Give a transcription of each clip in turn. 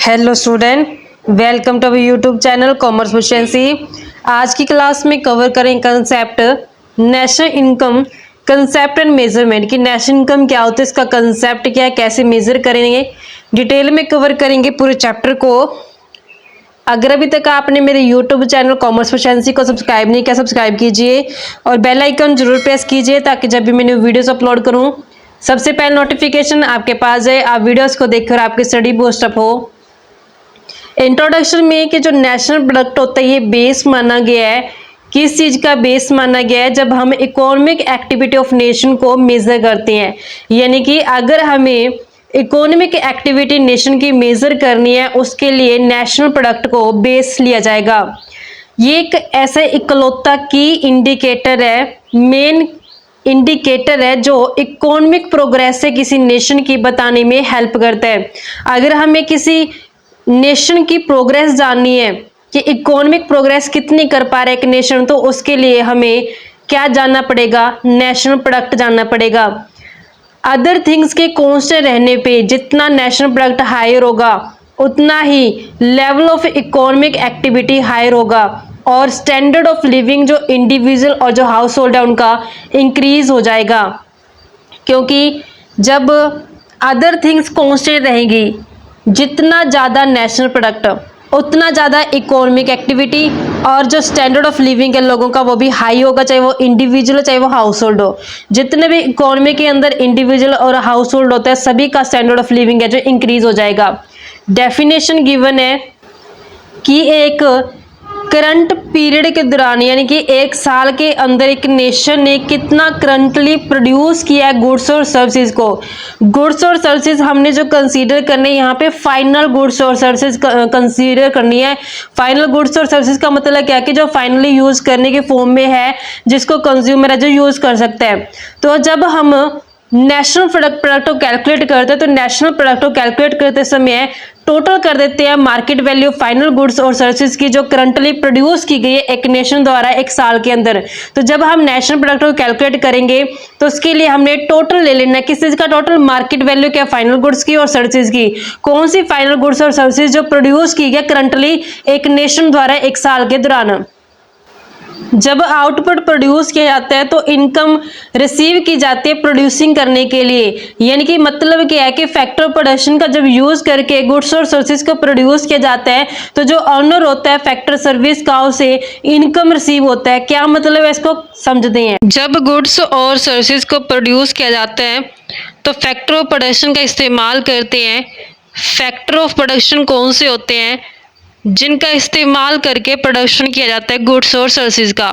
Hello student, welcome to our YouTube channel commerce proficiency. आज की class में cover करें concept national income concept and measurement की। National income क्या होता है, इसका कंसेप्ट क्या है, कैसे मेजर करेंगे, डिटेल में कवर करेंगे पूरे चैप्टर को। अगर अभी तक आपने मेरे यूट्यूब चैनल कॉमर्स प्रोficiency को सब्सक्राइब नहीं किया, सब्सक्राइब कीजिए और बेल आइकन जरूर प्रेस कीजिए ताकि जब भी मैंने वीडियोस अपलोड करूं सबसे पहले नोटिफिकेशन आपके पास जाए, आप वीडियोस को देखकर आपकी स्टडी बूस्टअप हो। इंट्रोडक्शन में कि जो नेशनल प्रोडक्ट होता है ये बेस माना गया है। किस चीज़ का बेस माना गया है? जब हम इकोनॉमिक एक्टिविटी ऑफ नेशन को मेज़र करते हैं, यानी कि अगर हमें इकोनॉमिक एक्टिविटी नेशन की मेज़र करनी है उसके लिए नेशनल प्रोडक्ट को बेस लिया जाएगा। ये एक ऐसा इकलौता की इंडिकेटर है, मेन इंडिकेटर है जो इकोनॉमिक प्रोग्रेस से किसी नेशन की बताने में हेल्प करता है। अगर हमें किसी नेशन की प्रोग्रेस जाननी है कि इकोनॉमिक प्रोग्रेस कितनी कर पा रहा है एक नेशन, तो उसके लिए हमें क्या जानना पड़ेगा? नेशनल प्रोडक्ट जानना पड़ेगा। अदर थिंग्स के कांस्टेंट रहने पे जितना नेशनल प्रोडक्ट हायर होगा उतना ही level of economic activity higher होगा और स्टैंडर्ड ऑफ लिविंग जो इंडिविजुअल और जो हाउस होल्ड है उनका इंक्रीज हो जाएगा। क्योंकि जब अदर थिंग्स कांस्टेंट रहेंगी, जितना ज़्यादा नेशनल प्रोडक्ट उतना ज़्यादा इकोनॉमिक एक्टिविटी और जो स्टैंडर्ड ऑफ लिविंग है लोगों का वो भी हाई होगा, चाहे वो इंडिविजुअल हो चाहे वो हाउस होल्ड हो। जितने भी इकोनॉमी के अंदर इंडिविजुअल और हाउस होल्ड होता है सभी का स्टैंडर्ड ऑफ लिविंग है जो इंक्रीज हो जाएगा। डेफिनेशन गिवन है कि एक करंट पीरियड के दौरान यानी कि एक साल के अंदर एक नेशन ने कितना करंटली प्रोड्यूस किया है गुड्स और सर्विसेज को। गुड्स और सर्विसेज हमने जो कंसीडर करने यहाँ पे फाइनल गुड्स और सर्विसेज कंसीडर करनी है। फाइनल गुड्स और सर्विसेज का मतलब क्या है कि जो फाइनली यूज करने के फॉर्म में है, जिसको कंज्यूमर है जो यूज कर सकता है। तो जब हम नेशनल प्रोडक्ट को कैलकुलेट करते हैं तो नेशनल प्रोडक्ट को कैलकुलेट करते समय टोटल कर देते हैं मार्केट वैल्यू फाइनल गुड्स और सर्विसेज की जो करंटली प्रोड्यूस की गई है एक नेशन द्वारा एक साल के अंदर। तो जब हम नेशनल प्रोडक्ट को कैलकुलेट करेंगे तो उसके लिए हमने टोटल ले लेना है। किस चीज का टोटल? मार्केट वैल्यू क्या? फाइनल गुड्स की और सर्विसेज की। कौन सी फाइनल गुड्स और सर्विसेज जो प्रोड्यूस की गई करंटली एक नेशन द्वारा एक साल के दौरान। जब आउटपुट प्रोड्यूस किया जाता है तो इनकम रिसीव की जाती है प्रोड्यूसिंग करने के लिए। यानी कि मतलब क्या है कि फैक्टर प्रोडक्शन का जब यूज करके गुड्स और सर्विसेज को प्रोड्यूस किया जाता है तो जो ऑनर होता है फैक्टर सर्विस का उसे इनकम रिसीव होता है। क्या मतलब है, इसको समझते हैं। जब गुड्स और सर्विसेज को प्रोड्यूस किया जाता है तो फैक्टर ऑफ प्रोडक्शन का इस्तेमाल करते हैं। फैक्टर ऑफ प्रोडक्शन कौन से होते हैं? जिनका इस्तेमाल करके प्रोडक्शन किया जाता है गुड्स और सर्विसेज का,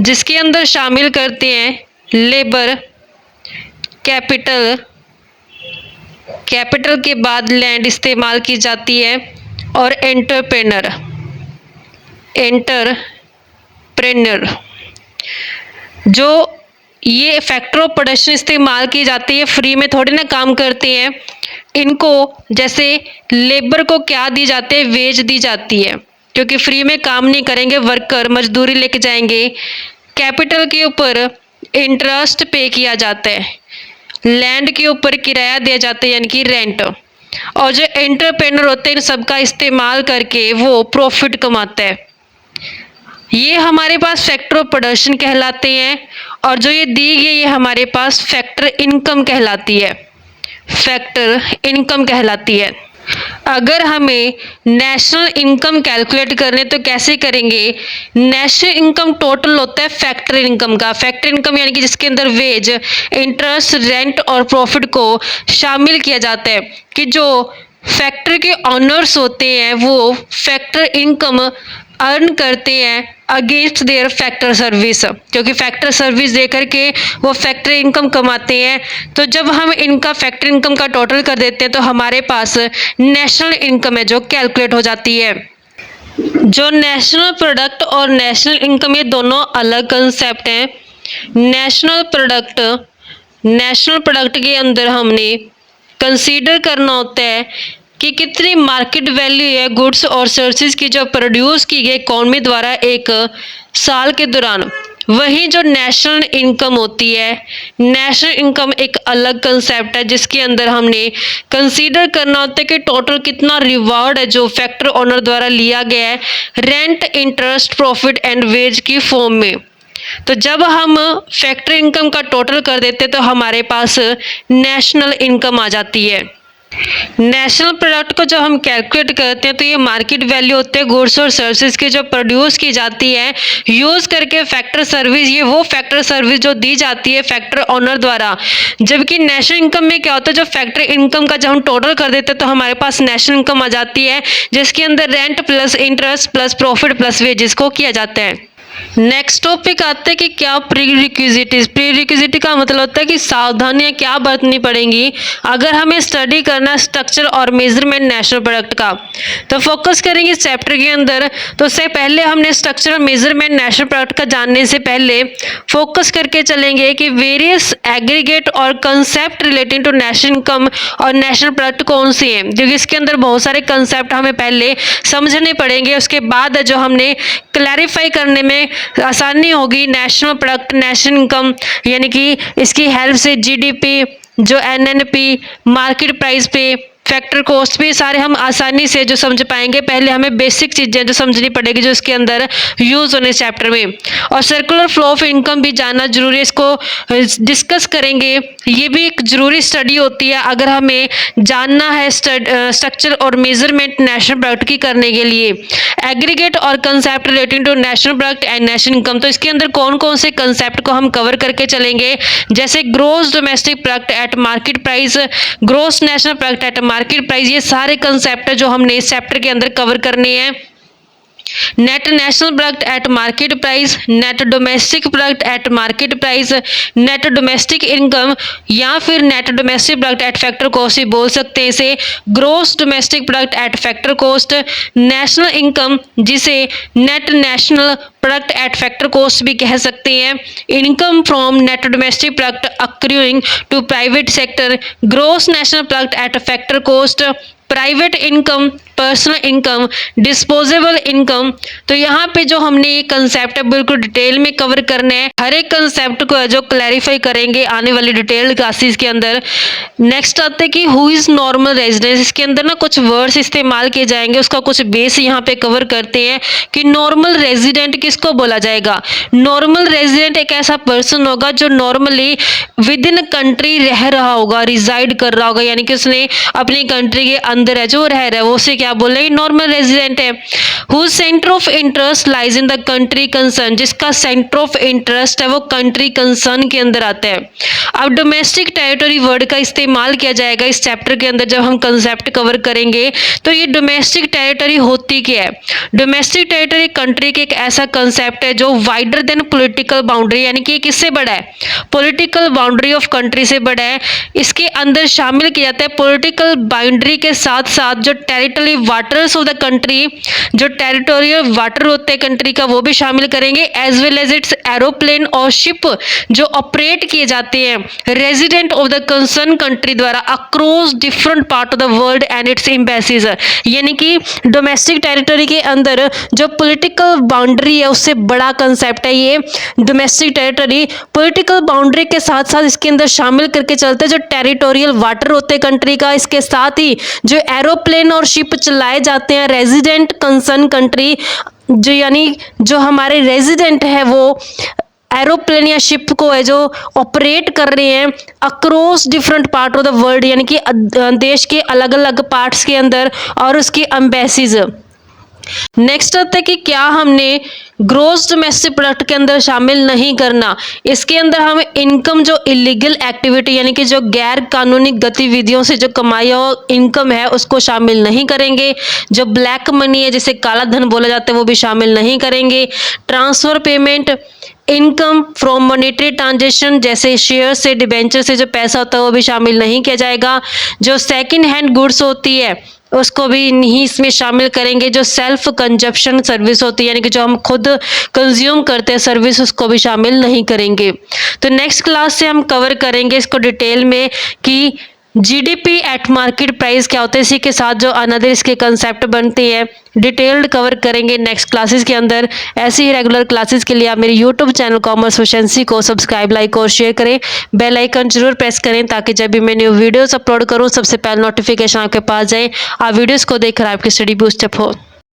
जिसके अंदर शामिल करते हैं लेबर, कैपिटल, कैपिटल के बाद लैंड इस्तेमाल की जाती है और एंटरप्रेन्योर। जो ये फैक्टर ऑफ प्रोडक्शन इस्तेमाल की जाती है, फ्री में थोड़ी ना काम करते हैं। इनको जैसे लेबर को क्या दी जाती है? वेज दी जाती है, क्योंकि फ्री में काम नहीं करेंगे, वर्कर मजदूरी लेके जाएंगे। कैपिटल के ऊपर इंटरेस्ट पे किया जाता है, लैंड के ऊपर किराया दिया जाता है यानी कि रेंट। और जो एंटरप्रेन्योर होते हैं इन सबका इस्तेमाल करके वो प्रॉफिट कमाता है। ये हमारे पास फैक्टर ऑफ प्रोडक्शन कहलाते हैं और जो ये दी गई ये हमारे पास फैक्टर इनकम कहलाती है। फैक्टर इनकम कहलाती है। अगर हमें नेशनल इनकम कैलकुलेट करने तो कैसे करेंगे? नेशनल इनकम टोटल होता है फैक्टर इनकम का। फैक्टर इनकम यानी कि जिसके अंदर वेज, इंटरेस्ट, रेंट और प्रॉफिट को शामिल किया जाता है कि जो फैक्टर के ऑनर्स होते हैं वो फैक्टर इनकम अर्न करते हैं अगेंस्ट देयर फैक्टर सर्विस, क्योंकि फैक्टर सर्विस दे करके वो फैक्टर इनकम कमाते हैं। तो जब हम इनका फैक्टर इनकम का टोटल कर देते हैं तो हमारे पास नेशनल इनकम है जो कैलकुलेट हो जाती है। जो नेशनल प्रोडक्ट और नेशनल इनकम ये दोनों अलग कंसेप्ट हैं। नेशनल प्रोडक्ट के अंदर हमने कंसीडर करना होता है कि कितनी मार्केट वैल्यू है गुड्स और सर्विसेज की जो प्रोड्यूस की गई इकोनॉमी द्वारा एक साल के दौरान। वहीं जो नेशनल इनकम होती है, नेशनल इनकम एक अलग कंसेप्ट है जिसके अंदर हमने कंसीडर करना होता है कि टोटल कितना रिवार्ड है जो फैक्ट्री ओनर द्वारा लिया गया है rent, interest, profit and wage की फॉर्म में। तो जब हम फैक्ट्री इनकम का टोटल कर देते तो हमारे पास नेशनल इनकम आ जाती है। नेशनल प्रोडक्ट को जब हम कैलकुलेट करते हैं तो ये मार्केट वैल्यू होते हैं गुड्स और सर्विसेज की जो प्रोड्यूस की जाती है यूज करके फैक्ट्री सर्विस, ये वो फैक्ट्री सर्विस जो दी जाती है फैक्ट्री ओनर द्वारा। जबकि नेशनल इनकम में क्या होता है, जब फैक्ट्री इनकम का जब हम टोटल कर देते हैं तो हमारे पास नेशनल इनकम आ जाती है जिसके अंदर rent plus interest plus profit plus wages को किया जाता है। नेक्स्ट टॉपिक आते हैं कि क्या प्रीरिक्विजिटीज। प्रीरिक्विजिटी का मतलब होता है कि सावधानियां क्या बरतनी पड़ेंगी अगर हमें स्टडी करना स्ट्रक्चर और मेजरमेंट नेशनल प्रोडक्ट का। तो फोकस करेंगे इस चैप्टर के अंदर। तो उससे पहले हमने स्ट्रक्चर और मेजरमेंट नेशनल प्रोडक्ट का जानने से पहले फोकस करके चलेंगे कि वेरियस एग्रीगेट और concept relating to national income और नेशनल प्रोडक्ट कौन सी हैं, क्योंकि इसके अंदर बहुत सारे कंसेप्ट हमें पहले समझने पड़ेंगे। उसके बाद जो हमने क्लैरिफाई करने में आसानी होगी नेशनल प्रोडक्ट, नेशनल इनकम, यानी कि इसकी हेल्प से जीडीपी, जो एनएनपी, मार्केट प्राइस पे, फैक्टर कॉस्ट भी सारे हम आसानी से जो समझ पाएंगे। पहले हमें बेसिक चीजें जो समझनी पड़ेगी जो इसके अंदर यूज होने चैप्टर में। और सर्कुलर फ्लो ऑफ इनकम भी जानना जरूरी है, इसको डिस्कस करेंगे। ये भी एक जरूरी स्टडी होती है अगर हमें जानना है स्ट्रक्चर और मेजरमेंट नेशनल प्रोडक्ट की करने के लिए। एग्रीगेट और concept relating to national product and national income, तो इसके अंदर कौन कौन से कंसेप्ट को हम कवर करके चलेंगे, जैसे gross domestic product at market price, gross national product at market price, ये सारे कंसेप्ट जो हमने इस चैप्टर के अंदर कवर करने हैं। Net national product at market price, net domestic product at market price, net domestic income या फिर net domestic product at factor cost भी बोल सकते हैं इसे। Gross domestic product at factor cost, national income जिसे net national product at factor cost भी कह सकते हैं। Income from net domestic product accruing to private sector, gross national product at factor cost, private income, personal income, disposable income. तो यहाँ पे जो हमने ये कंसेप्ट है बिल्कुल डिटेल में कवर करने हैं। हर एक कंसेप्ट को जो क्लैरिफाई करेंगे आने वाली डिटेल क्लासेस के अंदर। नेक्स्ट आते हैं कि हु इज नॉर्मल रेजिडेंस। इसके अंदर ना कुछ वर्ड्स इस्तेमाल किए जाएंगे, उसका कुछ बेस यहाँ पे कवर करते हैं कि नॉर्मल रेजिडेंट किसको बोला जाएगा। नॉर्मल रेजिडेंट एक ऐसा पर्सन होगा जो नॉर्मली विद इन कंट्री रह रहा होगा, रिजाइड कर रहा होगा, यानी कि उसने अपनी कंट्री के अंदर है जो रह रहा है वो उसे क्या बोल रहे हैं, नॉर्मल रेजिडेंट है। Whose centre of interest lies in the country concerned, जिसका सेंटर ऑफ इंटरेस्ट है वो कंट्री कंसर्न के अंदर आता है। अब डोमेस्टिक टेरिटरी वर्ड का इस्तेमाल किया जाएगा इस चैप्टर के अंदर जब हम कंसेप्ट कवर करेंगे। तो ये डोमेस्टिक टेरिटरी होती क्या है। डोमेस्टिक टेरिटरी कंट्री के एक ऐसा कंसेप्ट है जो वाइडर देन पॉलिटिकल बाउंड्री, यानी कि किससे बड़ा है, पॉलिटिकल बाउंड्री ऑफ कंट्री से बड़ा है। इसके अंदर शामिल किया जाता है पॉलिटिकल बाउंड्री के साथ साथ जो territory waters of the country, जो टेरिटोरियल वाटर होते हैं कंट्री का वो भी शामिल करेंगे, as well as its aeroplane और शिप जो ऑपरेट किए जाते हैं resident of the concern country द्वारा across different part of the world and its embassies. यानी कि डोमेस्टिक टेरिटरी के अंदर जो पॉलिटिकल बाउंड्री है उससे बड़ा कंसेप्ट है ये डोमेस्टिक टेरिटरी। पॉलिटिकल बाउंड्री के साथ साथ इसके अंदर शामिल करके चलते जो टेरिटोरियल वाटर होते हैं कंट्री का, इसके साथ ही जो एरोप्लेन और शिप चलाए जाते हैं रेजिडेंट कंसर्न कंट्री, जो यानी जो हमारे रेजिडेंट है वो एरोप्लेन या शिप को है जो ऑपरेट कर रहे हैं across different part of the world, यानी कि देश के अलग अलग पार्ट्स के अंदर और उसकी एम्बेसीज। नेक्स्ट आता है कि क्या हमने ग्रोस डोमेस्टिक प्रोडक्ट के अंदर शामिल नहीं करना। इसके अंदर हम इनकम जो इलीगल एक्टिविटी यानी कि जो गैर कानूनी गतिविधियों से जो कमाया इनकम है उसको शामिल नहीं करेंगे। जो ब्लैक मनी है जिसे काला धन बोला जाता है वो भी शामिल नहीं करेंगे। Transfer payment, income from monetary transaction जैसे शेयर से, डिबेंचर से जो पैसा होता है वो भी शामिल नहीं किया जाएगा। जो सेकंड हैंड गुड्स होती है उसको भी नहीं इसमें शामिल करेंगे। जो सेल्फ कंजप्शन सर्विस होती है यानी कि जो हम खुद कंज्यूम करते हैं सर्विस उसको भी शामिल नहीं करेंगे। तो नेक्स्ट क्लास से हम कवर करेंगे इसको डिटेल में कि जीडीपी एट मार्केट प्राइस क्या होता है, इसी के साथ जो अनदर इसके कंसेप्ट बनते हैं डिटेल्ड कवर करेंगे नेक्स्ट क्लासेस के अंदर। ऐसी ही रेगुलर क्लासेस के लिए आप मेरे यूट्यूब चैनल कॉमर्स प्रोficiency को सब्सक्राइब, लाइक और शेयर करें। बेल आइकन जरूर प्रेस करें ताकि जब भी मैं न्यू वीडियोस अपलोड करूं सबसे पहले नोटिफिकेशन आपके पास जाए, आप वीडियोस को देखकर आपकी स्टडी बूस्टअप हो।